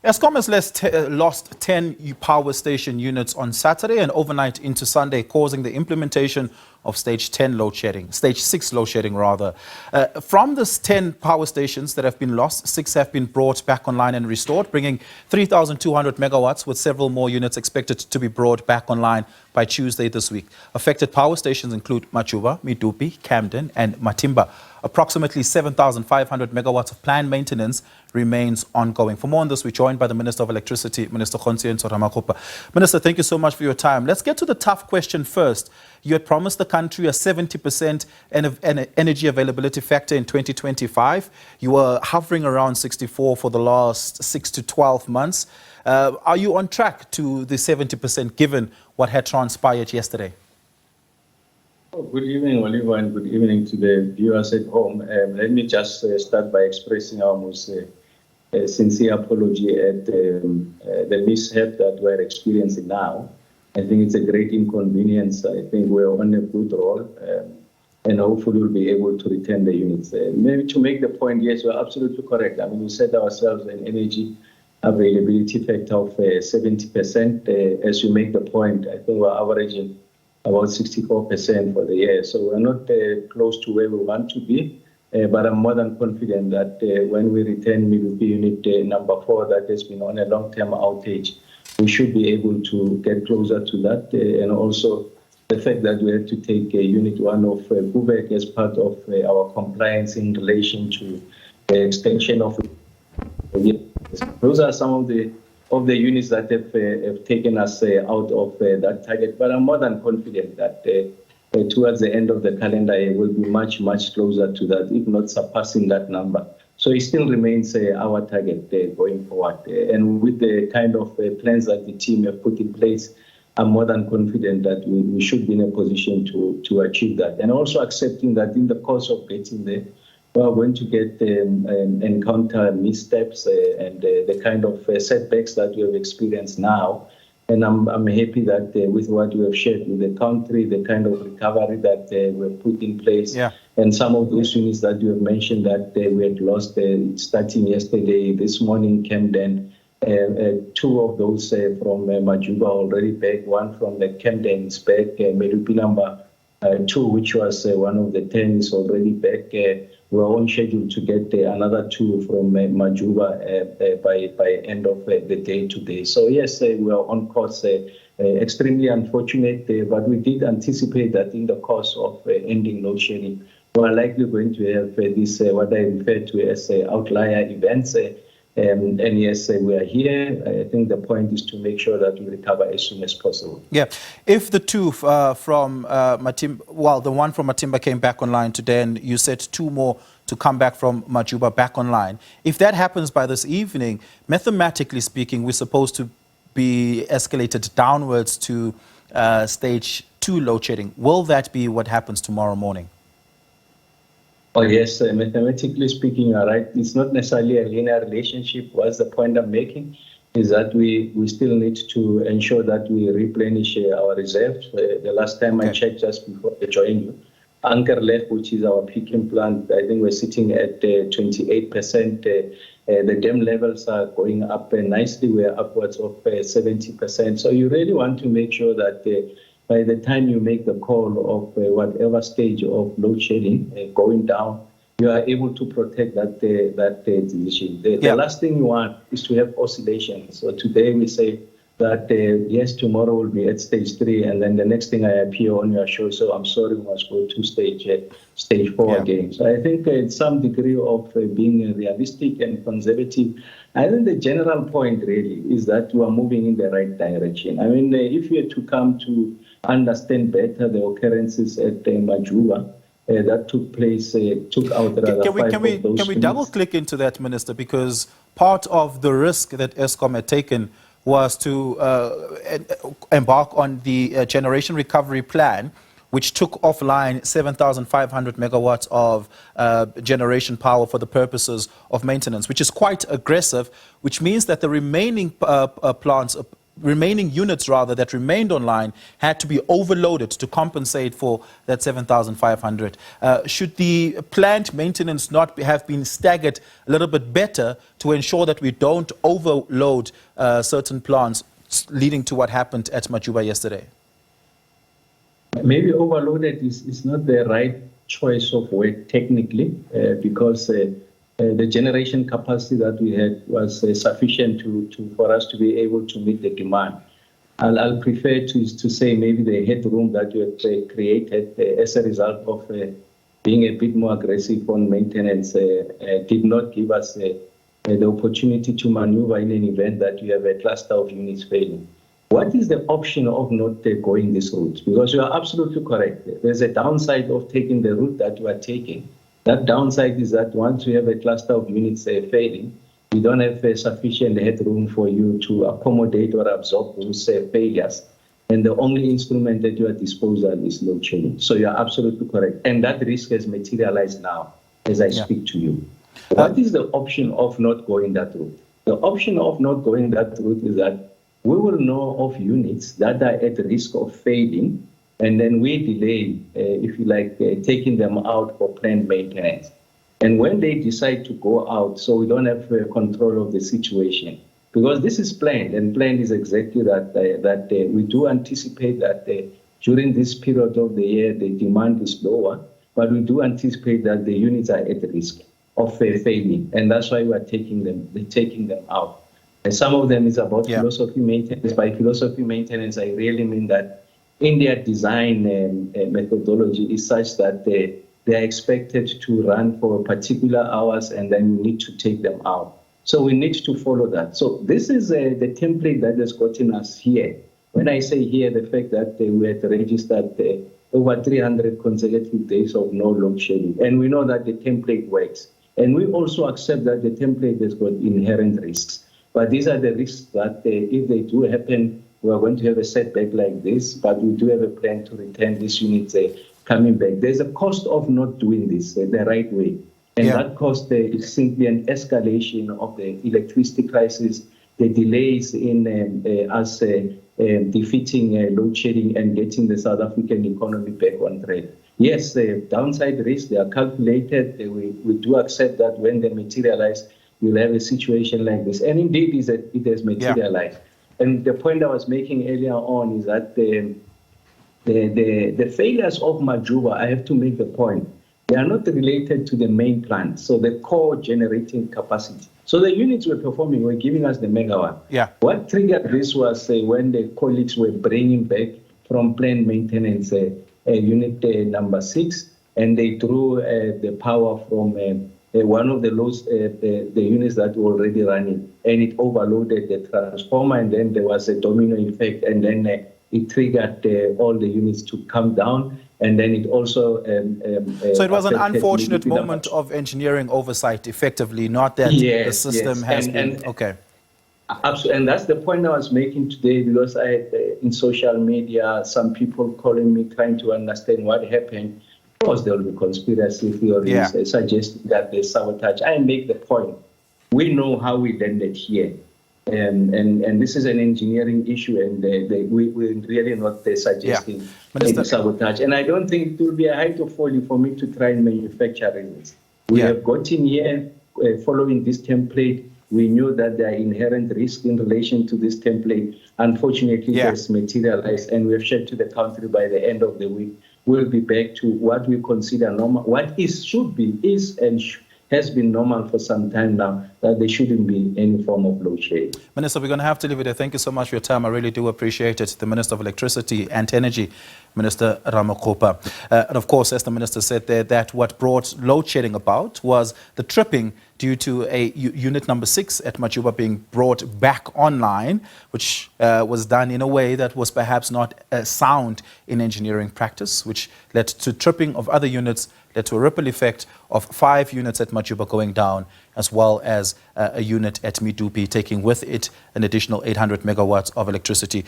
Eskom has lost 10 power station units on Saturday and overnight into Sunday, causing the implementation of stage 10 load shedding, stage 6 load shedding rather. From these 10 power stations that have been lost, 6 have been brought back online and restored, bringing 3,200 megawatts, with several more units expected to be brought back online by Tuesday this week. Affected power stations include Majuba, Medupi, Camden and Matimba. Approximately 7,500 megawatts of planned maintenance remains ongoing. For more on this, we're joined by the Minister of Electricity, Minister Kgosientsho Ramokgopa. Minister, thank you so much for your time. Let's get to the tough question first. You had promised the country a 70% energy availability factor in 2025. You were hovering around 64 for the last 6 to 12 months. Are you on track to the 70% given what had transpired yesterday? Oh, good evening, Oliver, and good evening to the viewers at home. Let me just start by expressing our most sincere apology at the mishap that we're experiencing now. I think it's a great inconvenience. I think we're on a good roll, and hopefully we'll be able to return the units. Maybe to make the point, yes, we're absolutely correct. I mean, we set ourselves an energy availability factor of 70%. As you make the point, I think we're averaging about 64% for the year. So we're not close to where we want to be, but I'm more than confident that when we return Medupi unit number 4 that has been on a long-term outage, we should be able to get closer to that. And also the fact that we had to take unit 1 of Kubek as part of our compliance in relation to the extension of. Those are some of the units that have taken us out of that target. But I'm more than confident that towards the end of the calendar year, we'll be much, much closer to that, if not surpassing that number. So it still remains our target going forward. And with the kind of plans that the team have put in place, I'm more than confident that we should be in a position to achieve that. And also accepting that in the course of getting there, we are going to encounter missteps and the kind of setbacks that we have experienced now. And I'm happy that with what we have shared with the country, the kind of recovery that we have put in place, and some of those units that you have mentioned that we had lost starting yesterday, this morning, Camden, 2 of those from Majuba already back, 1 from the Camden is back, Medupi number 2, which was one of the 10 is already back. We're on schedule to get another 2 from Majuba by end of the day today. So yes, we are on course. Extremely unfortunate, but we did anticipate that in the course of ending load shedding, we are likely going to have this what I refer to as outlier events. And yes, we are here. I think the point is to make sure that we recover as soon as possible. Yeah. If the 2 from Matimba, well, the 1 from Matimba came back online today, and you said 2 more to come back from Majuba back online. If that happens by this evening, mathematically speaking, we're supposed to be escalated downwards to stage 2 load shedding. Will that be what happens tomorrow morning? Oh, yes, mathematically speaking, you're right. It's not necessarily a linear relationship. What's the point I'm making is that we still need to ensure that we replenish our reserves. The last time I checked just before I joined you, Anchor Lake, which is our peaking plant, I think we're sitting at 28%. The dam levels are going up nicely. We're upwards of 70%. So you really want to make sure that by the time you make the call of whatever stage of load shedding going down, you are able to protect that decision. The last thing you want is to have oscillations. So today we say that, yes, tomorrow will be at stage 3, and then the next thing I appear on your show, so I'm sorry, we must go to stage 4 again. So I think some degree of being realistic and conservative. I think the general point really is that we are moving in the right direction. I mean, if you had to come to understand better the occurrences at Majuba that took place, took out rather Can we double click into that, Minister? Because part of the risk that Eskom had taken was to embark on the generation recovery plan, which took offline 7,500 megawatts of generation power for the purposes of maintenance, which is quite aggressive, which means that the remaining plants remaining units rather that remained online had to be overloaded to compensate for that 7,500. Should the plant maintenance not have been staggered a little bit better to ensure that we don't overload certain plants, leading to what happened at Majuba yesterday? Maybe overloaded is not the right choice of word technically, because the generation capacity that we had was sufficient for us to be able to meet the demand. I'll prefer to say maybe the headroom that you have created as a result of being a bit more aggressive on maintenance did not give us the opportunity to maneuver in an event that you have a cluster of units failing. What is the option of not going this route? Because you are absolutely correct. There's a downside of taking the route that you are taking. That downside is that once you have a cluster of units failing, you don't have sufficient headroom for you to accommodate or absorb those failures. And the only instrument at your disposal is load shedding. So you are absolutely correct. And that risk has materialized now as I speak to you. What is the option of not going that route? The option of not going that route is that we will know of units that are at risk of failing, and then we delay, if you like, taking them out for planned maintenance. And when they decide to go out, so we don't have control of the situation, because this is planned, and planned is exactly that we do anticipate that during this period of the year, the demand is lower, but we do anticipate that the units are at risk of failing, and that's why we are taking them out. And some of them is about philosophy maintenance. By philosophy maintenance, I really mean that in their design methodology is such that they are expected to run for particular hours, and then you need to take them out. So we need to follow that. So this is the template that has gotten us here. When I say here, the fact that we had registered over 300 consecutive days of no load shedding, and we know that the template works. And we also accept that the template has got inherent risks. But these are the risks that if they do happen, we are going to have a setback like this, but we do have a plan to return these units coming back. There's a cost of not doing this the right way. And that cost is simply an escalation of the electricity crisis, the delays in us defeating load shedding and getting the South African economy back on track. Yes, the downside risks, they are calculated. We do accept that when they materialize, you'll have a situation like this. And indeed, it has materialized. And the point I was making earlier on is that the failures of Majuba, I have to make the point, they are not related to the main plant, so the core generating capacity. So the units were performing, were giving us the megawatt. What triggered this was when the colleagues were bringing back from plant maintenance unit number 6, and they drew the power from one of the units that were already running, and it overloaded the transformer, and then there was a domino effect, and then it triggered all the units to come down, and then it also so it was an unfortunate moment of engineering oversight, effectively, not that the system has been okay. Absolutely, and that's the point I was making today, because I had in social media some people calling me trying to understand what happened. Of course, there will be conspiracy theories suggesting that there's sabotage. I make the point. We know how we landed here. And this is an engineering issue, and we're really not suggesting sabotage. And I don't think it will be a height of folly for me to try and manufacture reasons. We have gotten here following this template. We knew that there are inherent risks in relation to this template. Unfortunately, it has materialized, and we have shared to the country by the end of the week. We'll be back to what we consider normal, what should be, has been normal for some time now, that there shouldn't be any form of load shedding. Minister, we're going to have to leave it there. Thank you so much for your time. I really do appreciate it. The Minister of Electricity and Energy, Minister Ramokgopa. And of course, as the Minister said there, that what brought load shedding about was the tripping due to a unit number 6 at Majuba being brought back online, which was done in a way that was perhaps not sound in engineering practice, which led to tripping of other units, led to a ripple effect of 5 units at Majuba going down, as well as a unit at Medupi taking with it an additional 800 megawatts of electricity.